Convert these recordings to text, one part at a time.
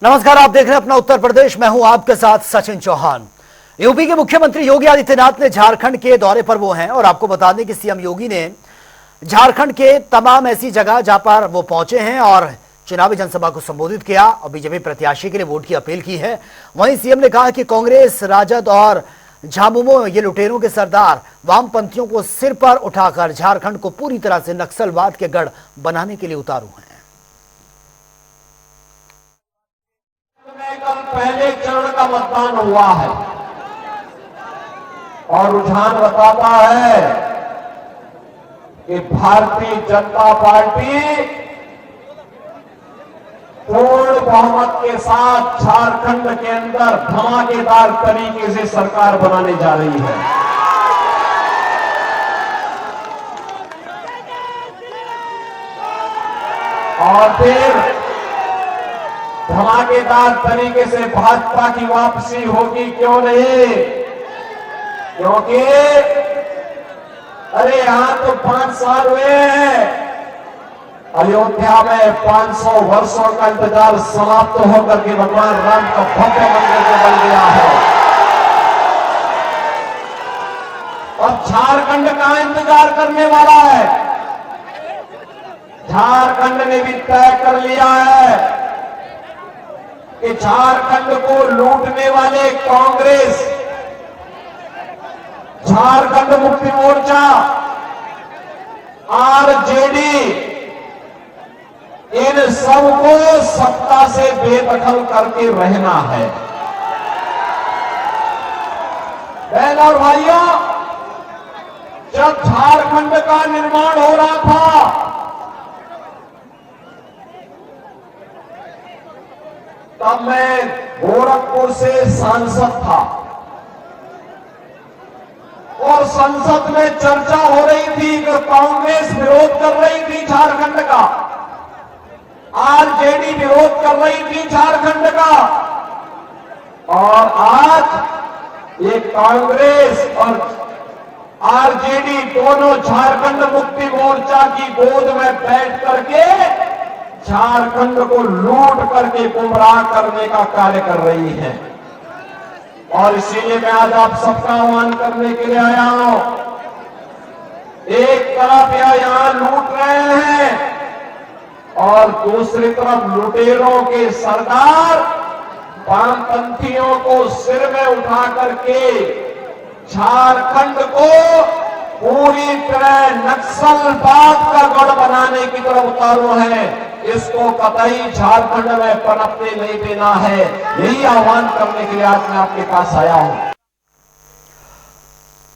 नमस्कार, आप देख रहे हैं अपना उत्तर प्रदेश। मैं हूं आपके साथ सचिन चौहान। यूपी के मुख्यमंत्री योगी आदित्यनाथ ने झारखंड के दौरे पर वो हैं और आपको बता दें कि सीएम योगी ने झारखंड के तमाम ऐसी जगह जहां पर वो पहुंचे हैं और चुनावी जनसभा को संबोधित किया और बीजेपी प्रत्याशी के लिए वोट की अपील की है। वहीं सीएम ने कहा कि कांग्रेस, राजद और झामुमो ये लुटेरों के सरदार वामपंथियों को सिर पर उठाकर झारखंड को पूरी तरह से नक्सलवाद के गढ़ बनाने के लिए उतारू हैं। पहले चरण का मतदान हुआ है और रुझान बताता है कि भारतीय जनता पार्टी पूर्ण बहुमत के साथ झारखंड के अंदर धमाकेदार तरीके से सरकार बनाने जा रही है। और फिर धमाकेदार तरीके से भाजपा की वापसी होगी, क्यों नहीं? क्योंकि अरे यहां तो 5 साल हुए हैं, अयोध्या में 500 वर्षों का इंतजार समाप्त होकर के भगवान राम का भव्य मंदिर बन गया है। अब झारखंड का इंतजार करने वाला है। झारखंड ने भी तय कर लिया है कि झारखंड को लूटने वाले कांग्रेस, झारखंड मुक्ति मोर्चा, आरजेडी, इन सबको सत्ता से बेदखल करके रहना है। बहन और भाइयों, जब झारखंड का निर्माण हो रहा था तब मैं गोरखपुर से सांसद था और संसद में चर्चा हो रही थी कि कांग्रेस विरोध कर रही थी झारखंड का, आरजेडी विरोध कर रही थी झारखंड का, और आज ये कांग्रेस और आरजेडी दोनों झारखंड मुक्ति मोर्चा की गोद में बैठ करके झारखंड को लूट करके गुमराह करने का कार्य कर रही है। और इसीलिए मैं आज आप सबका आह्वान करने के लिए आया हूं। एक तरफ यहां लूट रहे हैं और दूसरी तरफ लुटेरों के सरदार वामपंथियों को सिर में उठा करके झारखंड को पूरी तरह नक्सलवाद का गढ़ बनाने की तरफ उतारू है। इसको कतई झारखंड में पनपने नहीं देना है। यही आह्वान करने के लिए आज मैं आपके पास आया हूं।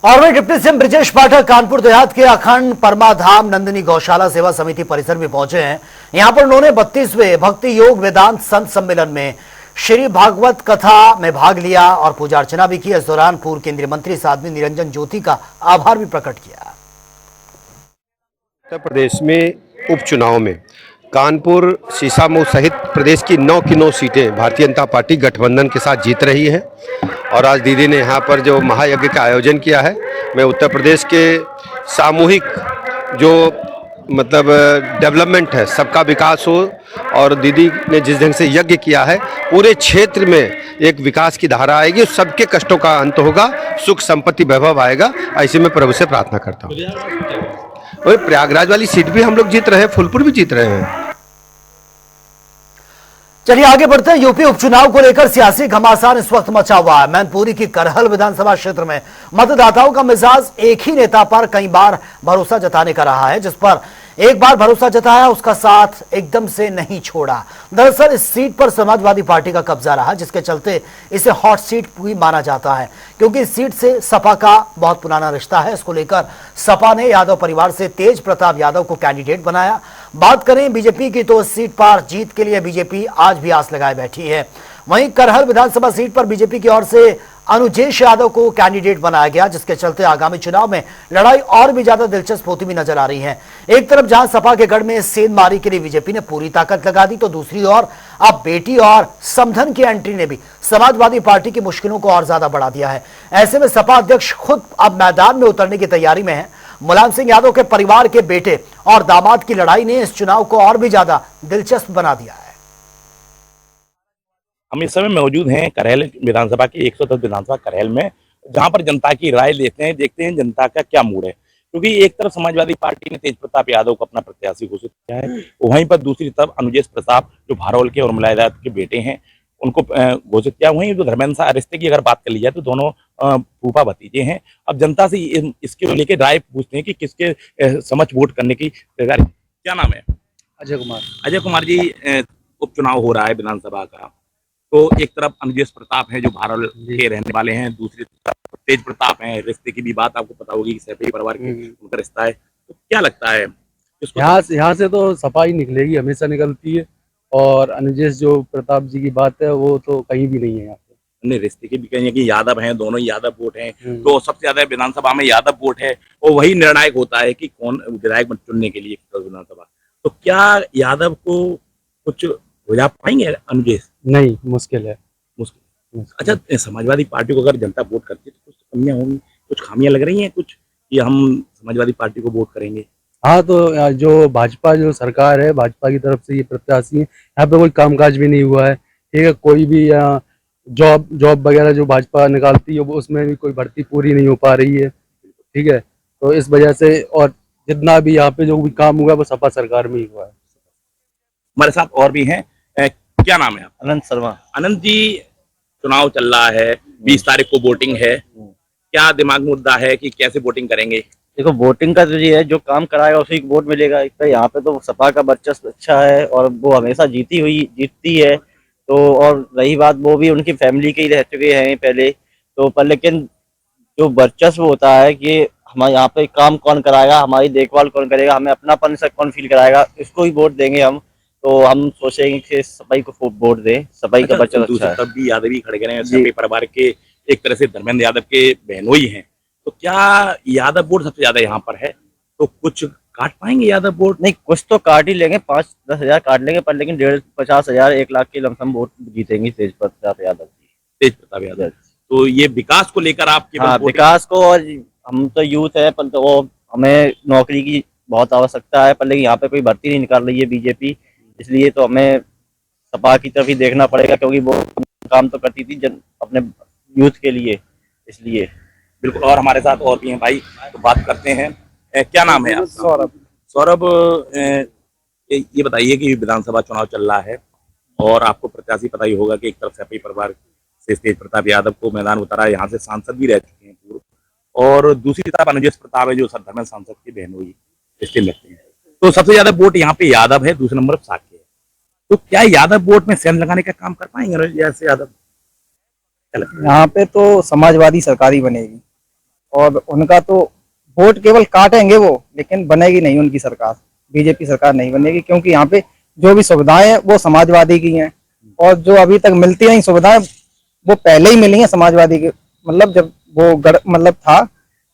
और वही डिप्टी सीएम ब्रजेश पाठक कानपुर देहात के अखंड परमाधाम नंदिनी गौशाला सेवा समिति परिसर में पहुंचे हैं। यहां पर उन्होंने 32वें भक्ति योग वेदांत संत सम्मेलन में श्री भागवत कथा में भाग लिया और पूजा अर्चना भी की। इस दौरान पूर्व केंद्रीय मंत्री साध्वी निरंजन ज्योति का आभार भी प्रकट किया। उत्तर प्रदेश में उपचुनाव में कानपुर, शीशामऊ सहित प्रदेश की 9 की 9 सीटें भारतीय जनता पार्टी गठबंधन के साथ जीत रही है। और आज दीदी ने यहाँ पर जो महायज्ञ का आयोजन किया है, मैं उत्तर प्रदेश के सामूहिक जो डेवलपमेंट है, सबका विकास हो, और दीदी ने जिस ढंग से यज्ञ किया है पूरे क्षेत्र में एक विकास की धारा आएगी, सबके कष्टों का अंत होगा, सुख संपत्ति वैभव आएगा। ऐसे में प्रभु से प्रार्थना करता हूँ। और प्रयागराज वाली सीट भी हम लोग जीत रहे हैं, फूलपुर भी जीत रहे हैं। चलिए आगे बढ़ते हैं। यूपी उपचुनाव को लेकर सियासी घमासान इस वक्त मचा हुआ है। मैनपुरी की करहल विधानसभा क्षेत्र में मतदाताओं का मिजाज एक ही नेता पर कई बार भरोसा जताने का रहा है। जिस पर एक बार भरोसा जताया उसका साथ एकदम से नहीं छोड़ा। दरअसल इस सीट पर समाजवादी पार्टी का कब्जा रहा, जिसके चलते इसे हॉट सीट भी माना जाता है, क्योंकि इस सीट से सपा का बहुत पुराना रिश्ता है। इसको लेकर सपा ने यादव परिवार से तेज प्रताप यादव को कैंडिडेट बनाया। बात करें बीजेपी की तो इस सीट पर जीत के लिए बीजेपी आज भी आस लगाए बैठी है। वहीं करहल विधानसभा सीट पर बीजेपी की ओर से अनुजेश यादव को कैंडिडेट बनाया गया, जिसके चलते आगामी चुनाव में लड़ाई और भी ज्यादा दिलचस्प होती भी नजर आ रही है। एक तरफ जहां सपा के गढ़ में सेंधमारी के लिए बीजेपी ने पूरी ताकत लगा दी, तो दूसरी ओर अब बेटी और समधन की एंट्री ने भी समाजवादी पार्टी की मुश्किलों को और ज्यादा बढ़ा दिया है। ऐसे में सपा अध्यक्ष खुद अब मैदान में उतरने की तैयारी में है। मुलायम सिंह यादव के परिवार के बेटे और दामाद की लड़ाई ने इस चुनाव को और भी ज्यादा दिलचस्प बना दिया है। हम इस समय मौजूद हैं करहल विधानसभा की 110 विधानसभा करहल में, जहां पर जनता की राय देखते हैं जनता का क्या मूड है। क्योंकि एक तरफ समाजवादी पार्टी ने तेज प्रताप यादव को अपना प्रत्याशी घोषित किया है, वहीं पर दूसरी तरफ अनुजेश प्रताप जो भारोल के और मुलायम यादव के बेटे हैं उनको घोषित किया। वहीं जो धर्मेंद्र रिश्ते की अगर बात कर ली जाए तो दोनों फूफा भतीजे हैं। अब जनता से इसके लेके राय पूछते हैं कि किसके समक्ष वोट करने की तैयारी। क्या नाम है? अजय कुमार। अजय कुमार जी, उपचुनाव हो रहा है विधानसभा का, तो एक तरफ अनुजेश प्रताप है जो भारत के रहने वाले हैं, दूसरी तरफ तेज प्रताप हैं। रिश्ते की भी बात आपको पता होगी कि सैफई परिवार के उनका रिश्ता है, तो क्या लगता है यहाँ से तो सफाई निकलेगी, हमेशा निकलती है। और अनुजेश जो प्रताप जी की बात है वो तो कहीं भी नहीं है यहाँ पे। नहीं, रिश्ते की भी कहेंगे कि यादव हैं, दोनों यादव वोट हैं, तो सबसे ज्यादा विधानसभा में यादव वोट है और वही निर्णायक होता है कि कौन विधायक चुनने के लिए विधानसभा। तो क्या यादव को कुछ हो जा पाएंगे अनुजेश? नहीं, मुश्किल है। मुश्किल। अच्छा, समाजवादी पार्टी को अगर जनता वोट करती है तो कुछ कमियां होंगी, कुछ खामियां लग रही हैं कुछ कि हम समाजवादी पार्टी को वोट करेंगे? हाँ, तो जो भाजपा जो सरकार है, भाजपा की तरफ से ये प्रत्याशी है, यहाँ पे कोई कामकाज भी नहीं हुआ है। ठीक है, कोई भी जॉब वगैरह जो भाजपा निकालती है वो उसमें भी कोई भर्ती पूरी नहीं हो पा रही है। ठीक है, तो इस वजह से और जितना भी यहाँ पे जो भी काम हुआ है वो सपा सरकार में ही हुआ है। हमारे साथ और भी हैं। क्या नाम है आप? अनंत शर्मा। अनंत जी, चुनाव चल रहा है, 20 तारीख को वोटिंग है, क्या दिमाग में मुद्दा है कि कैसे वोटिंग करेंगे? देखो, वोटिंग का तो ये है, जो काम कराएगा उसी को वोट मिलेगा। एक तो यहाँ पे तो सपा का वर्चस्व अच्छा है और वो हमेशा जीतती है। तो और रही बात, वो भी उनकी फैमिली के ही रह चुके हैं पहले तो, पर लेकिन जो वर्चस्व होता है कि हमारे यहाँ पे काम कौन कराएगा, हमारी देखभाल कौन करेगा, हमें अपनापन से कौन फील कराएगा, इसको ही वोट देंगे हम। तो हम सोचेंगे कि सपाई को वोट दें, सपाई का बच्चा अच्छा है। तब भी यादव ही खड़े करें, सभी परिवार के एक तरह से धर्मेंद्र यादव के बहनोई हैं, तो क्या यादव वोट सबसे ज्यादा यहाँ पर है? तो कुछ काट पाएंगे यादव वोट? नहीं, कुछ तो काट ही लेंगे, 5-10 हजार काट लेंगे, पर लेकिन 50 हजार 1 लाख के लमसम वोट जीतेंगे तेज प्रताप यादव जी। तेज प्रताप यादव। तो ये विकास को लेकर आपके? हाँ, विकास को, और हम तो यूथ है, पर तो हमें नौकरी की बहुत आवश्यकता है, पर लेकिन यहाँ पे कोई भर्ती नहीं निकाल रही है बीजेपी, इसलिए तो हमें सपा की तरफ ही देखना पड़ेगा, क्योंकि वो काम तो करती थी अपने यूथ के लिए, इसलिए। बिल्कुल। और हमारे साथ और भी हैं भाई, तो बात करते हैं। क्या नाम है आपका? सौरभ। सौरभ, ये बताइए कि विधानसभा चुनाव चल रहा है और आपको प्रत्याशी पता ही होगा कि एक तरफ सैफई परिवार से तेज प्रताप यादव को मैदान उतारा है, यहाँ से सांसद भी रह चुके हैं पूर्व, और दूसरी तरफ अनुजेश प्रताप है जो धर्मेंद्र सांसद के बहनोई रिश्ते लगते हैं। तो सबसे ज्यादा वोट यहाँ पे यादव है, दूसरे नंबर पर साक्य है। तो क्या यादव वोट में सेंध लगाने का काम कर पाएंगे अनुजेश यादव? यहाँ पे तो समाजवादी सरकार ही बनेगी और उनका तो वोट केवल काटेंगे वो, लेकिन बनेगी नहीं उनकी सरकार, बीजेपी सरकार नहीं बनेगी, क्योंकि यहाँ पे जो भी सुविधाएं हैं वो समाजवादी की हैं और जो अभी तक मिलती नहीं सुविधाएं वो पहले ही मिली हैं समाजवादी के, मतलब जब वो था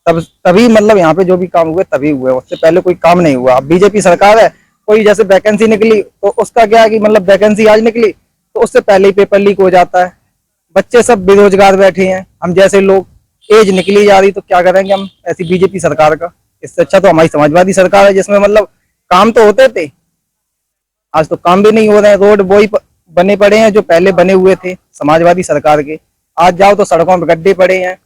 तभी मतलब यहाँ पे जो भी काम हुए तभी हुए, उससे पहले कोई काम नहीं हुआ। अब बीजेपी सरकार है, कोई जैसे वैकेंसी निकली तो उसका क्या है कि मतलब वैकेंसी आज निकली तो उससे पहले ही पेपर लीक हो जाता है, बच्चे सब बेरोजगार बैठे हैं, हम जैसे लोग एज निकली जा रही, तो क्या करेंगे हम ऐसी बीजेपी सरकार का? इससे अच्छा तो हमारी समाजवादी सरकार है जिसमें मतलब काम तो होते थे, आज तो काम भी नहीं हो रहे हैं, रोड वही बने पड़े हैं जो पहले बने हुए थे समाजवादी सरकार के, आज जाओ तो सड़कों पर गड्ढे पड़े हैं।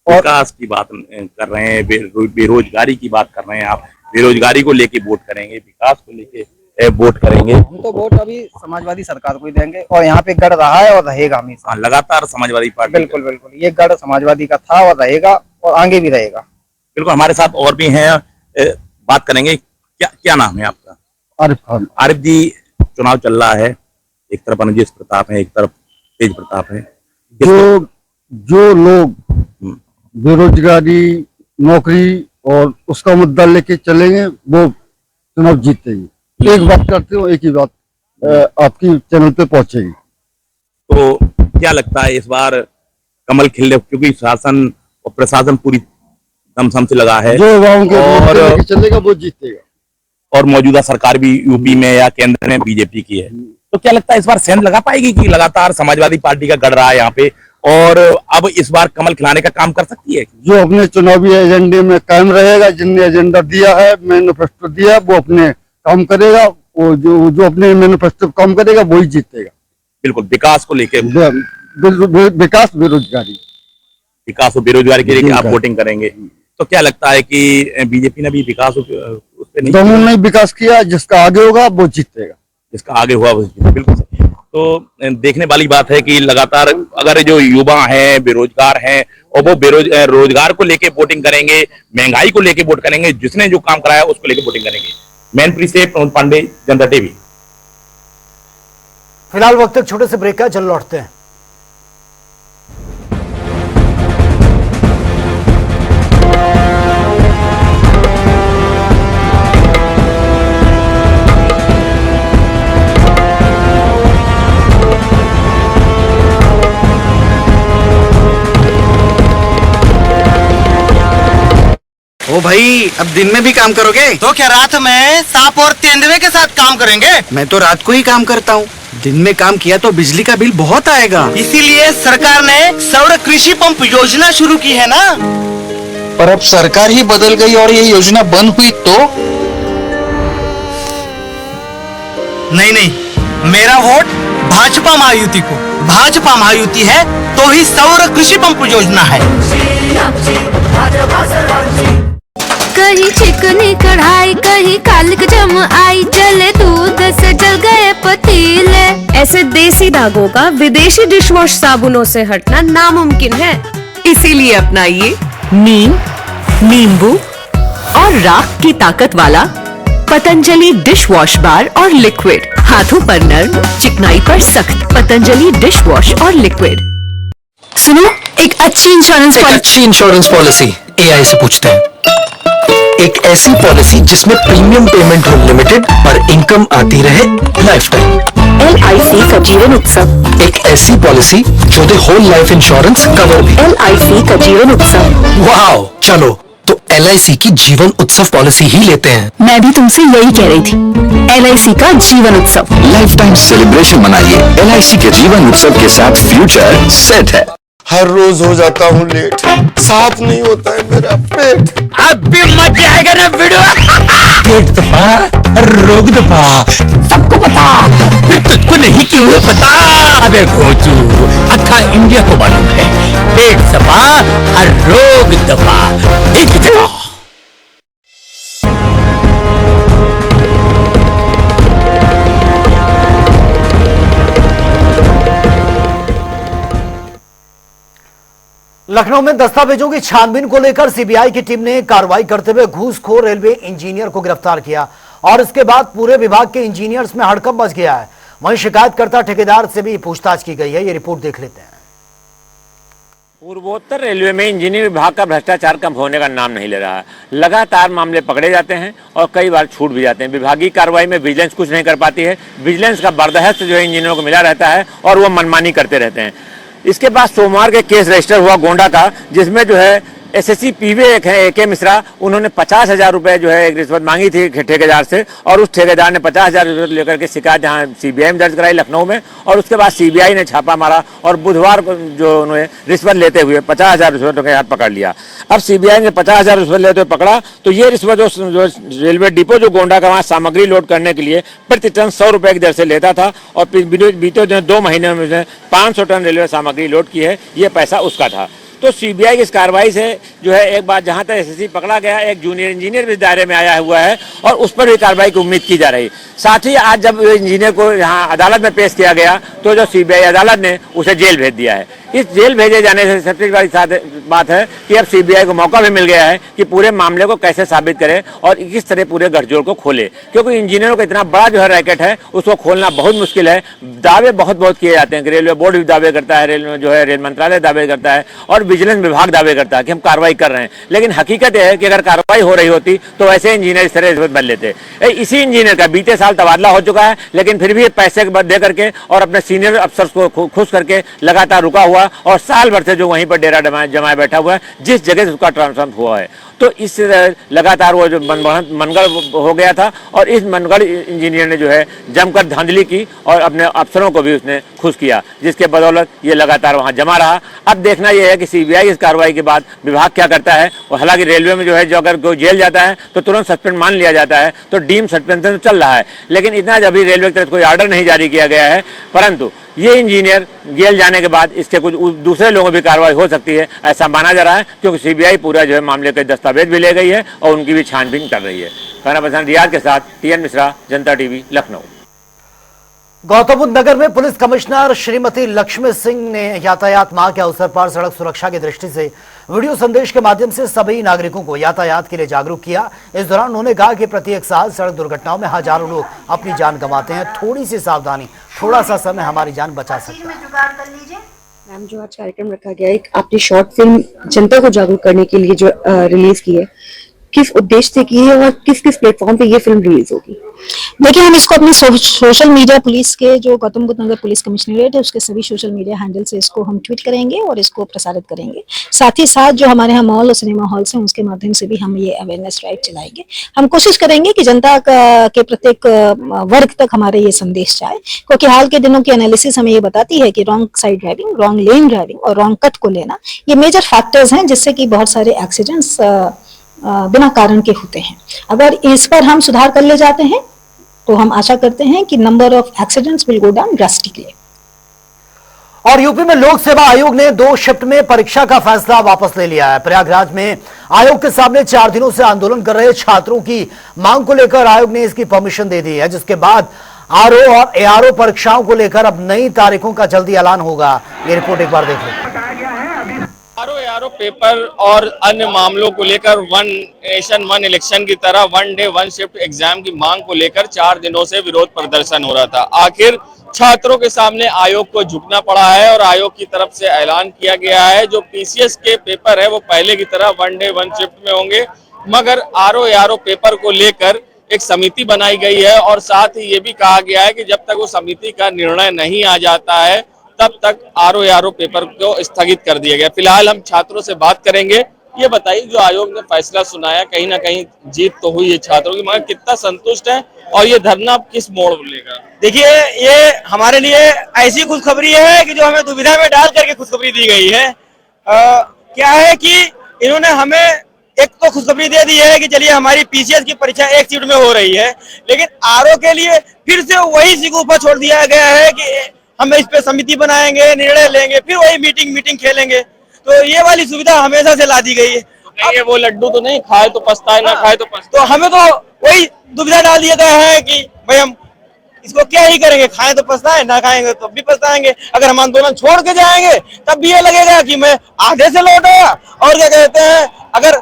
और विकास की बात कर रहे हैं, बेरोजगारी की बात कर रहे हैं, आप बेरोजगारी को लेके वोट करेंगे, विकास को लेके वोट करेंगे? हम तो वोट अभी समाजवादी सरकार को ही देंगे और यहाँ पे गढ़ रहा है और रहेगा हमेशा। लगातार समाजवादी पार्टी? बिल्कुल बिल्कुल, ये गढ़ समाजवादी का था और रहेगा और आगे भी रहेगा। बिल्कुल। हमारे साथ और भी हैं, बात करेंगे। क्या नाम है आपका? आरिफ। आरिफ जी, चुनाव चल रहा है, एक तरफ अनुजेश प्रताप है, एक तरफ तेज प्रताप है। जो लोग बेरोजगारी, नौकरी और उसका मुद्दा लेके चलेंगे वो चुनाव जीतेंगे। एक बात करते हो, एक ही बात आपकी चैनल पे पहुंचेगी। तो क्या लगता है इस बार कमल खिलने, क्योंकि शासन और प्रशासन पूरी दमसम से लगा है, जो युवाओं के और लेके चलेगा वो जीतेगा, और मौजूदा सरकार भी यूपी में या केंद्र में बीजेपी की है, तो क्या लगता है इस बार सेंध लगा पाएगी कि लगातार समाजवादी पार्टी का गढ़ रहा है यहाँ पे और अब इस बार कमल खिलाने का काम कर सकती है? जो अपने चुनावी एजेंडे में कायम रहेगा, जिनने एजेंडा दिया है, मैनिफेस्टो दिया है, वो अपने काम करेगा, वो जो अपने मैनिफेस्टो काम करेगा वही जीतेगा। बिल्कुल विकास को लेके, विकास बेरोजगारी। विकास और बेरोजगारी के लिए आप वोटिंग करेंगे, तो क्या लगता है कि बीजेपी ने भी विकास उस पे नहीं, दोनों ने विकास किया, जिसका आगे होगा वो जीतेगा। जिसका आगे हुआ वो जीतेगा। बिल्कुल सही। तो देखने वाली बात है कि लगातार अगर जो युवा हैं, बेरोजगार हैं, और वो रोजगार को लेके वोटिंग करेंगे, महंगाई को लेके वोट करेंगे, जिसने जो काम कराया उसको लेके वोटिंग करेंगे। मैनपुरी से प्रमोद पांडे, जनता टीवी। फिलहाल वक्त एक छोटे से ब्रेक का, चल लौटते हैं। ओ भाई, अब दिन में भी काम करोगे? तो क्या रात में सांप और तेंदुए के साथ काम करेंगे? मैं तो रात को ही काम करता हूँ। दिन में काम किया तो बिजली का बिल बहुत आएगा। इसीलिए सरकार ने सौर कृषि पंप योजना शुरू की है ना। पर अब सरकार ही बदल गई और ये योजना बंद हुई तो? नहीं नहीं, मेरा वोट भाजपा महायुति को। भाजपा महायुति है तो ही सौर कृषि पंप योजना है। कहीं चिकनी कढ़ाई, कहीं कालिक जम आई, जले दूध से जल गए पतीले। ऐसे देसी दागों का विदेशी डिशवॉश साबुनों से हटना नामुमकिन है। इसीलिए अपनाइए नीम, नींबू और राख की ताकत वाला पतंजलि डिश वॉश बार और लिक्विड। हाथों पर नर्म, चिकनाई पर सख्त। पतंजलि डिश वॉश और लिक्विड। सुनो, एक अच्छी इंश्योरेंस पॉलिसी AI से पूछते हैं। एक ऐसी पॉलिसी जिसमें प्रीमियम पेमेंट हो लिमिटेड और इनकम आती रहे लाइफ टाइम। LIC का जीवन उत्सव। एक ऐसी पॉलिसी जो दे होल लाइफ इंश्योरेंस कवर भी। LIC का जीवन उत्सव। वाह, चलो तो LIC की जीवन उत्सव पॉलिसी ही लेते हैं। मैं भी तुमसे यही कह रही थी, LIC का जीवन उत्सव। लाइफ टाइम सेलिब्रेशन मनाइए LIC के जीवन उत्सव के साथ, फ्यूचर सेट है। हर रोज हो जाता हूँ लेट, साफ नहीं होता है मेरा पेट। अब भी मजा आएगा ना वीडियो। पेट दफा, रोग दफा, सबको पता, तुझको नहीं क्यों है पता? अबे घोचू, अक्खा इंडिया को मालूम है। पेट दफा और रोग दफा, एक दफा। लखनऊ में दस्तावेजों की छानबीन को लेकर सीबीआई की टीम ने कार्रवाई करते हुए घूसखोर रेलवे इंजीनियर को गिरफ्तार किया और इसके बाद पूरे विभाग के इंजीनियर्स में हड़कंप मच गया है। वहीं शिकायतकर्ता ठेकेदार से भी पूछताछ की गई है। ये रिपोर्ट देख लेते हैं। पूर्वोत्तर रेलवे में इंजीनियरिंग विभाग का भ्रष्टाचार कम होने का नाम नहीं ले रहा है। लगातार मामले पकड़े जाते हैं और कई बार छूट भी जाते हैं। विभागीय कार्रवाई में विजिलेंस कुछ नहीं कर पाती है। विजिलेंस का बर्दाश्त जो है इंजीनियरों को मिला रहता है और वो मनमानी करते रहते हैं। इसके बाद सोमवार के केस रजिस्टर हुआ गोंडा का, जिसमें जो है एसएससी पीवे एक है AK मिश्रा, उन्होंने 50,000 रुपए जो है एक रिश्वत मांगी थी ठेकेदार से और उस ठेकेदार ने 50,000 रिश्वत लेकर के शिकायत जहां सीबीआई में दर्ज कराई लखनऊ में और उसके बाद सीबीआई ने छापा मारा और बुधवार को जो उन्होंने रिश्वत लेते हुए 50,000 रिश्वतों के हाथ पकड़ लिया। अब सीबीआई ने 50,000 रिश्वत लेते हुए पकड़ा तो ये रिश्वत जो रेलवे डिपो जो गोंडा का वहाँ सामग्री लोड करने के लिए प्रति टन 100 रुपए की दर से लेता था और बीते 2 महीने में 500 टन रेलवे सामग्री लोड की है, ये पैसा उसका था। तो सीबीआई की इस कार्रवाई से जो है एक बात जहां तक एसएससी पकड़ा गया, एक जूनियर इंजीनियर भी दायरे में आया हुआ है और उस पर भी कार्रवाई की उम्मीद की जा रही। साथ ही आज जब इंजीनियर को यहाँ अदालत में पेश किया गया तो जो सीबीआई अदालत ने उसे जेल भेज दिया है। इस जेल भेजे जाने से सबसे बड़ी बात है कि अब सीबीआई को मौका भी मिल गया है कि पूरे मामले को कैसे साबित करे और किस तरह पूरे गठजोड़ को खोले, क्योंकि इंजीनियरों का इतना बड़ा जो है रैकेट है उसको खोलना बहुत मुश्किल है। दावे बहुत किए जाते हैं कि रेलवे बोर्ड भी दावे करता है, रेल मंत्रालय दावे करता है और विजिलेंस विभाग दावे करता है कि हम कार्रवाई कर रहे हैं, लेकिन हकीकत यह है कि अगर कार्रवाई हो रही होती तो ऐसे इंजीनियर इस तरह रिश्वत बन लेते। इसी इंजीनियर का बीते साल तबादला हो चुका है, लेकिन फिर भी पैसे दे करके और अपने सीनियर अफसर को खुश करके लगातार रुका हुआ और साल भर से जो वहीं पर डेरा जमाए बैठा हुआ है, जिस जगह से उसका ट्रांसफर हुआ है। तो तो इस लगातार वो जो मनगढ़ हो गया था और इस मनगढ़ इंजीनियर ने जो है जमकर धांधली की और अपने अफसरों को भी उसने खुश किया, जिसके बदौलत ये लगातार वहां जमा रहा। अब देखना यह है कि सीबीआई इस कार्रवाई के बाद विभाग क्या करता है। और हालांकि रेलवे में जो है जो अगर कोई जेल जाता है तो तुरंत सस्पेंड मान लिया जाता है, तो डीम सस्पेंशन चल रहा है, लेकिन इतना अभी रेलवे की तरफ कोई ऑर्डर नहीं जारी किया गया है। परंतु ये इंजीनियर जेल जाने के बाद इसके कुछ दूसरे लोगों पर कार्रवाई हो सकती है, ऐसा माना जा रहा है, क्योंकि सीबीआई पूरा जो है मामले के दस्तावेज भी ले गई है और उनकी भी छानबीन कर रही है। कैमरा पर्सन रियाज के साथ टीएन मिश्रा, जनता टीवी, लखनऊ। गौतम बुद्ध नगर में पुलिस कमिश्नर श्रीमती लक्ष्मी सिंह ने यातायात माह के अवसर पर सड़क सुरक्षा की दृष्टि से वीडियो संदेश के माध्यम से सभी नागरिकों को यातायात के लिए जागरूक किया। इस दौरान उन्होंने कहा कि प्रत्येक साल सड़क दुर्घटनाओं में हजारों लोग अपनी जान गंवाते हैं। थोड़ी सी सावधानी, थोड़ा सा समय हमारी जान बचा सकता है। मैम, जो आज कार्यक्रम रखा गया है, आपने शॉर्ट फिल्म जनता को जागरूक करने के लिए जो रिलीज की है, किस उद्देश्य से की है और किस किस प्लेटफॉर्म पे ये फिल्म रिलीज होगी? देखिए, हम इसको अपनी सोशल मीडिया, पुलिस के जो गौतम बुद्ध नगर पुलिस कमिश्नरेट है उसके सभी सोशल मीडिया हैंडल से इसको हम ट्वीट करेंगे और इसको प्रसारित करेंगे। साथ ही साथ जो हमारे यहाँ मॉल और सिनेमा हॉल्स हैं उसके माध्यम से भी हम ये अवेयरनेस ड्राइव चलाएंगे। हम कोशिश करेंगे कि जनता के प्रत्येक वर्ग तक हमारे ये संदेश जाए, क्योंकि हाल के दिनों की एनालिसिस हमें ये बताती है कि रॉन्ग साइड ड्राइविंग, रॉन्ग लेन ड्राइविंग और रॉन्ग कट को लेना ये मेजर फैक्टर्स हैं जिससे कि बहुत सारे एक्सीडेंट्स बिना कारण के होते हैं। अगर इस पर हम सुधार कर ले जाते हैं तो हम आशा करते हैं कि number of accidents will go down drastically. और यूपी में लोक सेवा आयोग ने 2 शिफ्ट में परीक्षा का फैसला वापस ले लिया है। प्रयागराज में आयोग के सामने 4 दिनों से आंदोलन कर रहे छात्रों की मांग को लेकर आयोग ने इसकी परमिशन दे दी है, जिसके बाद आरओ और एआरओ परीक्षाओं को लेकर अब नई तारीखों का जल्दी ऐलान होगा। ये रिपोर्ट एक बार देख लें। आरओ पेपर और अन्य मामलों को लेकर वन नेशन वन इलेक्शन की तरह 1 डे 1 शिफ्ट एग्जाम की मांग को लेकर 4 दिनों से विरोध प्रदर्शन हो रहा था। आखिर छात्रों के सामने आयोग को झुकना पड़ा है और आयोग की तरफ से ऐलान किया गया है जो पीसीएस के पेपर है वो पहले की तरह 1 डे 1 शिफ्ट में होंगे, मगर आरओ पेपर को लेकर एक समिति बनाई गई है और साथ ही ये भी कहा गया है कि जब तक वो समिति का निर्णय नहीं आ जाता है तब तक आरओ पेपर को स्थगित कर दिया गया। फिलहाल हम छात्रों से बात करेंगे। ये बताइए, जो आयोग ने फैसला सुनाया, कहीं ना कहीं जीत तो हुई है छात्रों की, मगर कितना संतुष्ट है और ये धरना किस मोड़ लेगा? देखिए, ये हमारे लिए ऐसी खुशखबरी है कि जो हमें दुविधा में डाल करके खुशखबरी दी गई है। क्या है कि इन्होंने हमें एक तो खुशखबरी दे दी है कि चलिए हमारी पीसीएस की परीक्षा 1 शिफ्ट में हो रही है, लेकिन आरओ के लिए फिर से वही सिगुफा छोड़ दिया गया है कि हम इस पे समिति बनाएंगे, निर्णय लेंगे, फिर वही मीटिंग खेलेंगे। तो ये वाली सुविधा हमेशा से ला दी गई है। अब ये वो लड्डू तो नहीं, खाए तो पछताए, ना खाए तो पछताए। तो हमें तो वही दुविधा डाल दिया गया है कि भाई हम इसको क्या ही करेंगे, खाएं तो पछताए, ना खाएंगे तो भी पछताएंगे। अगर हम आंदोलन छोड़ के जाएंगे तब भी ये लगेगा कि मैं आधे से लौट आया। और क्या कहते हैं, अगर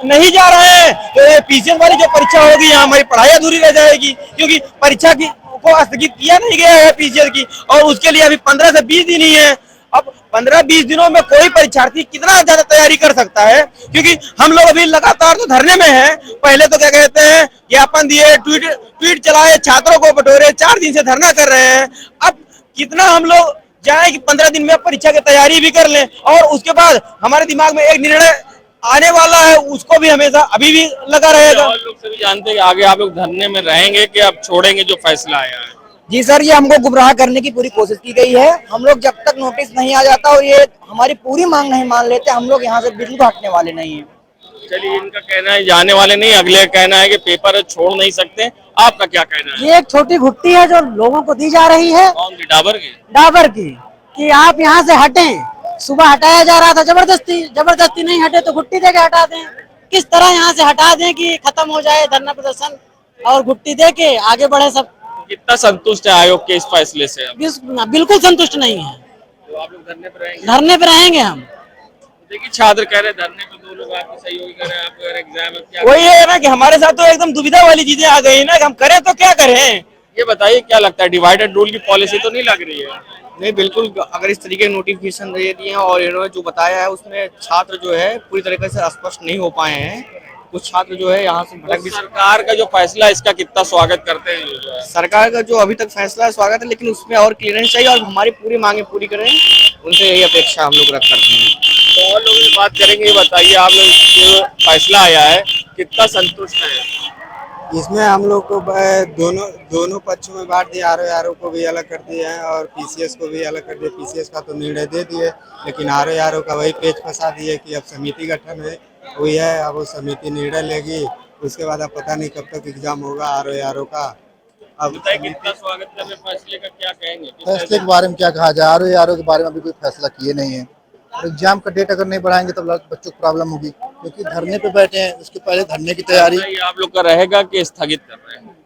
नहीं जा रहे हैं तो ये पीसीएस वाली जो परीक्षा होगी यहाँ हमारी पढ़ाई अधूरी रह जाएगी, क्योंकि परीक्षा की को स्थगित किया नहीं गया है पीसीएस की, और उसके लिए अभी 15 से 20 दिन ही है। अब 15-20 दिनों में कोई परीक्षार्थी कितना ज्यादा तैयारी कर सकता है, क्योंकि हम लोग अभी लगातार तो धरने में हैं। पहले तो क्या कहते हैं, ज्ञापन दिए, ट्वीट चलाए, छात्रों को बटोरे, 4 दिन से धरना कर रहे हैं। अब कितना हम लोग जाए कि 15 दिन में परीक्षा की तैयारी भी कर लें, और उसके बाद हमारे दिमाग में एक निर्णय आने वाला है, उसको भी हमेशा अभी भी लगा रहेगा। और लोग सभी जानते हैं कि आगे आप लोग धरने में रहेंगे कि आप छोड़ेंगे जो फैसला आया है? जी सर, ये हमको गुमराह करने की पूरी कोशिश की गई है। हम लोग जब तक नोटिस नहीं आ जाता और ये हमारी पूरी मांग नहीं मान लेते, हम लोग यहाँ से बिल्कुल हटने वाले नहीं है। चलिए, इनका कहना है जाने वाले नहीं, अगले का कहना है कि पेपर छोड़ नहीं सकते। आपका क्या कहना है? ये एक छोटी घुट्टी है जो लोगों को दी जा रही है। कौन की? डाबर की? डाबर की, कि आप यहाँ से हटें। सुबह हटाया जा रहा था जबरदस्ती नहीं हटे तो घुट्टी दे के हटा दें। किस तरह यहाँ से हटा दें कि खत्म हो जाए धरना प्रदर्शन, और घुट्टी दे के आगे बढ़े सब। कितना संतुष्ट है आयोग के इस फैसले से? बिल्कुल संतुष्ट नहीं है। तो आप लोग धरने पर रहेंगे? धरने पर रहेंगे हम। देखिए, छात्र कह रहे धरने पे 2 लोग आपके सहयोगी कर रहे हैं, आपका एग्जाम है, क्या वही है ना कि हमारे साथ तो एकदम दुविधा वाली चीजें आ गई ना कि हम करें तो क्या करें। ये बताइए, क्या लगता है, डिवाइडेड रूल की पॉलिसी तो नहीं लग रही है? नहीं, बिल्कुल। अगर इस तरीके के नोटिफिकेशन दे दिए हैं और इन्होंने जो बताया है उसमें छात्र जो है पूरी तरीके से स्पष्ट नहीं हो पाए हैं। कुछ छात्र जो है यहाँ से भटक भी। सरकार का जो फैसला है इसका कितना स्वागत करते हैं? जो है सरकार का जो अभी तक फैसला है स्वागत है, लेकिन उसमें और क्लियरेंस चाहिए और हमारी पूरी मांगे पूरी करें, उनसे यही अपेक्षा हम लोग रख करते हैं। बहुत लोगों से बात करेंगे। ये बताइए, आप लोग जो फैसला आया है कितना संतुष्ट है? इसमें हम लोग को दोनों पक्षों में बांट दिया, आरओ को भी अलग कर दिया है और पीसीएस को भी अलग कर दिया। पीसीएस का तो निर्णय दे दिए, लेकिन आरओ का वही पेच फंसा दिए कि अब समिति गठन हुई है, अब वो समिति निर्णय लेगी, उसके बाद अब पता नहीं कब तक एग्जाम होगा आरओ का। अब बताइए कितना स्वागत कर रहे फैसले का, क्या कहेंगे? फैसले के बारे में क्या कहा जाए, आरओ के बारे में अभी कोई फैसला किए नहीं है। और एग्जाम का डेट अगर नहीं बढ़ाएंगे तो बच्चों को प्रॉब्लम होगी, क्योंकि धरने पे बैठे हैं, उसके पहले धरने की तैयारी। आप लोग का रहेगा कि स्थगित कर रहे हैं?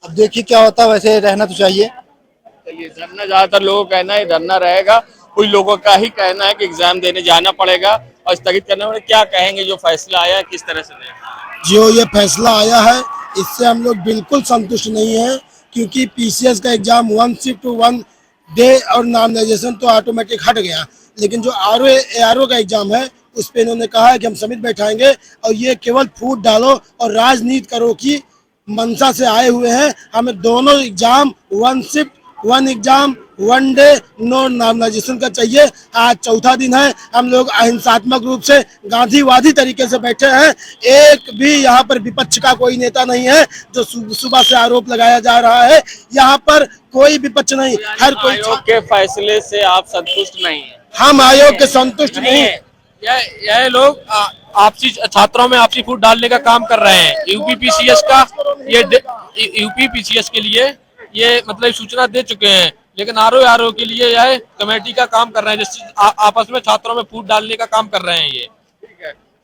अब देखिए क्या होता है, वैसे रहना तो चाहिए। ये धरना, ज्यादातर लोगों का कहना है धरना रहेगा, कुछ लोगों का ही कहना है कि एग्जाम देने जाना पड़ेगा और स्थगित करने वाले क्या कहेंगे? जो फैसला आया है किस तरह से दें? जो ये फैसला आया है इससे हम लोग बिल्कुल संतुष्ट नहीं है, क्योंकि पीसीएस का एग्जाम 1 शिफ्ट 1 डे और नॉमिनाइजेशन तो ऑटोमेटिक हट गया, लेकिन जो आरओ का एग्जाम है उस पे इन्होंने कहा है कि हम समिति बैठाएंगे और ये केवल फूट डालो और राजनीति करो की मंशा से आए हुए हैं। हमें दोनों exam 1 shift 1 exam 1 day no normalisation का चाहिए। आज चौथा दिन है, हम लोग अहिंसात्मक रूप से गांधीवादी तरीके से बैठे हैं। एक भी यहाँ पर विपक्ष का कोई नेता नहीं है। जो सुबह से आरोप लगाया जा रहा है, यहाँ पर कोई विपक्ष नहीं, हर कोई। आयोग के फैसले से आप संतुष्ट नहीं है? हम आयोग के संतुष्ट नहीं। यह लोग आपसी छात्रों में आपसी फूट डालने का काम कर रहे हैं। यूपी पीसीएस का यूपी पीसीएस के लिए ये मतलब सूचना दे चुके हैं, लेकिन आरओ के लिए यह कमेटी का काम कर रहे हैं, जिससे आपस में छात्रों में फूट डालने का काम कर रहे हैं ये।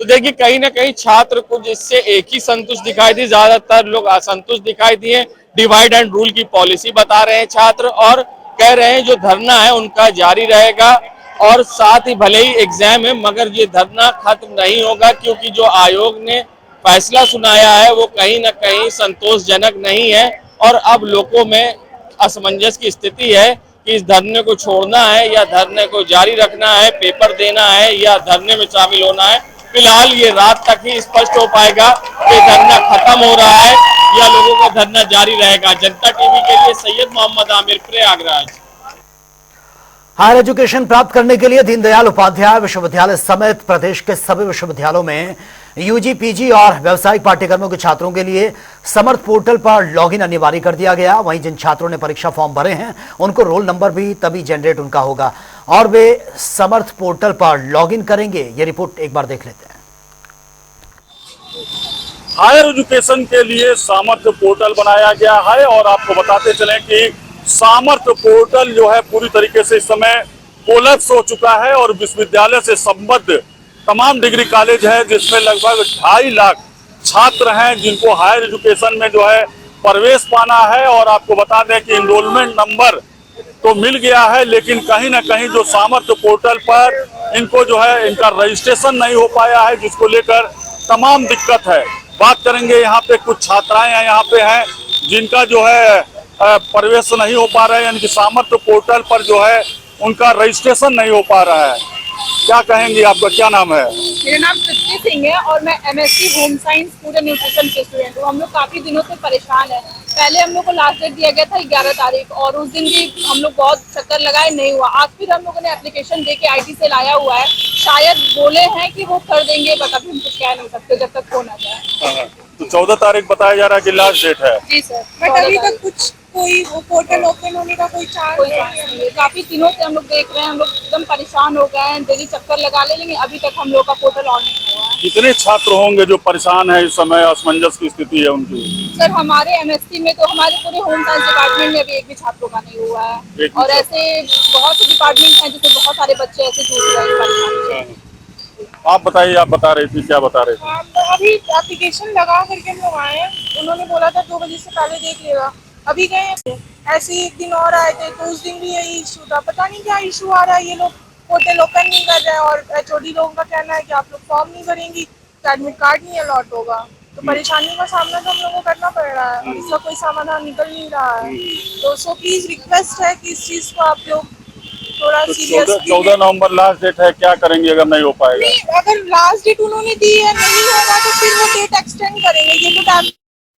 तो देखिए कहीं ना कहीं छात्र को जिससे एक ही संतुष्ट दिखाई दी, ज्यादातर लोग असंतुष्ट दिखाई दिए। डिवाइड एंड रूल की पॉलिसी बता रहे हैं छात्र और कह रहे हैं जो धरना है उनका जारी रहेगा और साथ ही भले ही एग्जाम है मगर ये धरना खत्म नहीं होगा, क्योंकि जो आयोग ने फैसला सुनाया है वो कहीं ना कहीं संतोषजनक नहीं है और अब लोगों में असमंजस की स्थिति है कि इस धरने को छोड़ना है या धरने को जारी रखना है, पेपर देना है या धरने में शामिल होना है। फिलहाल ये रात तक ही स्पष्ट हो पाएगा कि धरना खत्म हो रहा है या लोगों का धरना जारी रहेगा। जनता टीवी के लिए सैयद मोहम्मद आमिर, प्रयागराज। हायर एजुकेशन प्राप्त करने के लिए दीनदयाल उपाध्याय विश्वविद्यालय समेत प्रदेश के सभी विश्वविद्यालयों में यूजी, पीजी और व्यावसायिक पाठ्यक्रमों के छात्रों के लिए समर्थ पोर्टल पर लॉगिन अनिवार्य कर दिया गया। वहीं जिन छात्रों ने परीक्षा फॉर्म भरे हैं उनको रोल नंबर भी तभी जनरेट उनका होगा और वे समर्थ पोर्टल पर लॉगिन करेंगे। ये रिपोर्ट एक बार देख लेते हैं। हायर एजुकेशन के लिए सामर्थ्य पोर्टल बनाया गया है और आपको बताते चलें कि सामर्थ्य पोर्टल जो है पूरी तरीके से इस समय कोलैप्स हो चुका है और विश्वविद्यालय से संबद्ध तमाम डिग्री कॉलेज है जिसमें लगभग 2.5 लाख छात्र हैं जिनको हायर एजुकेशन में जो है प्रवेश पाना है। और आपको बता दें कि इनरोलमेंट नंबर तो मिल गया है, लेकिन कहीं ना कहीं जो सामर्थ्य पोर्टल पर इनको जो है इनका रजिस्ट्रेशन नहीं हो पाया है, जिसको लेकर तमाम दिक्कत है। बात करेंगे यहाँ पे कुछ छात्राएं यहाँ पे हैं जिनका जो है प्रवेश नहीं हो पा रहा है, यानी कि सामर्थ्य पोर्टल पर जो है उनका रजिस्ट्रेशन नहीं हो पा रहा है। क्या कहेंगे, आपका क्या नाम है? मेरा नाम तृप्ति सिंह है और मैं MSc home science food and nutrition के स्टूडेंट हूँ। हम लोग काफी दिनों से परेशान है। पहले हम लोग को लास्ट डेट दिया गया था 11 तारीख और उस दिन भी हम लोग बहुत चक्कर लगाए, नहीं हुआ। आज फिर हम लोगों ने एप्लीकेशन दे के IT से लाया हुआ है, शायद बोले हैं कि वो कर देंगे, बट अभी हम कुछ कह नहीं सकते जब तक हो ना जाए। तो 14 तारीख बताया जा रहा है कि लास्ट डेट है। जी सर, बट अभी तक कुछ कोई वो पोर्टल ओपन होने का कोई चांस नहीं है। काफी दिनों से हम लोग देख रहे हैं, हम लोग एकदम परेशान हो गए हैं, डेली चक्कर लगा ले, लेकिन अभी तक हम लोग का पोर्टल ऑन नहीं हुआ है। कितने छात्र होंगे जो परेशान है इस समय, असमंजस की स्थिति है उनकी? सर हमारे MSc में तो हमारे पूरे होम साइंस डिपार्टमेंट में अभी एक भी छात्रों का नहीं हुआ है और ऐसे बहुत से डिपार्टमेंट हैं जिसमें बहुत सारे बच्चे ऐसे जूझ रहे हैं। आप बताइए, आप बता रही थी, क्या बता रहे थे? अभी एप्लीकेशन लगा करके हम लोग आए हैं, उन्होंने बोला था 2 बजे से पहले देख लेगा। अभी गए ऐसे ही एक दिन और आए थे तो उस दिन भी यही इशू था। पता नहीं क्या इशू आ रहा है, ये लोग पोर्टल ओपन नहीं कर रहे हैं और HOD लोगों का कहना है कि आप लोग फॉर्म नहीं भरेंगी तो एडमिट कार्ड नहीं अलॉट होगा। तो परेशानी का सामना तो हम लोगों को करना पड़ रहा है और इसका कोई समाधान निकल नहीं रहा है। तो सो प्लीज रिक्वेस्ट है कि इस चीज को आप लोग थोड़ा सीरियस। 14 नवंबर लास्ट डेट है, क्या करेंगे अगर नहीं हो पाएगा? नहीं, अगर लास्ट डेट उन्होंने दी है नहीं होगा तो फिर वो डेट एक्सटेंड करेंगे। ये तो